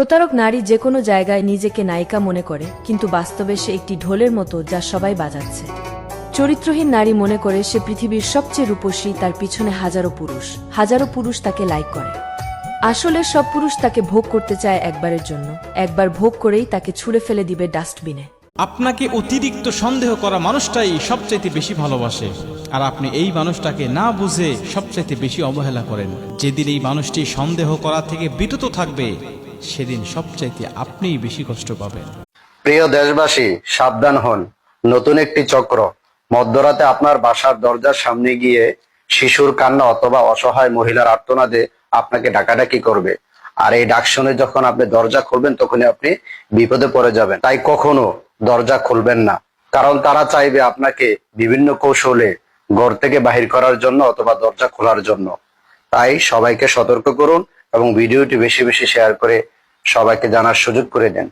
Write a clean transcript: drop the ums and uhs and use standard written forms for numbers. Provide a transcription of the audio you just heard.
প্রতারক নারী যে কোনো জায়গায় নিজেকে নায়িকা মনে করে, কিন্তু বাস্তবে সে একটি ঢোলের মতো যা সবাই বাজাচ্ছে। চরিত্রহীন নারী মনে করে সে পৃথিবীর সবচেয়ে রূপসী, তার পিছনে হাজারো পুরুষ তাকে লাইক করে। আসলে সব পুরুষ তাকে ভোগ করতে চায় একবারের জন্য, একবার ভোগ করেই তাকে ছুঁড়ে ফেলে দিবে ডাস্টবিনে। আপনাকে অতিরিক্ত সন্দেহ করা মানুষটাই সবচাইতে বেশি ভালোবাসে, আর আপনি এই মানুষটাকে না বুঝে সবচাইতে বেশি অবহেলা করেন। যেদিন এই মানুষটি সন্দেহ করা থেকে বিরত থাকবে, সেদিন সবচাইতে আপনিই বেশি কষ্ট পাবেন। প্রিয় দেশবাসী, সাবধান হন। নতুন একটি চক্র মধ্যরাতে আপনার বাসার দরজার সামনে গিয়ে শিশুর কান্না অথবা অসহায় মহিলার আর্তনাদে আপনাকে ডাকাডাকি করবে। আর এই ডাক শুনে যখন আপনি দরজা খুলবেন, তখনই আপনি বিপদে পড়ে যাবেন। তাই কখনো দরজা খুলবেন না, কারণ তারা চাইবে আপনাকে বিভিন্ন কৌশলে ঘর থেকে বাহির করার জন্য অথবা দরজা খোলার জন্য। তাই সবাইকে সতর্ক করুন এবং ভিডিওটি বেশি বেশি শেয়ার করে সবাইকে জানার সুযোগ করে দেন।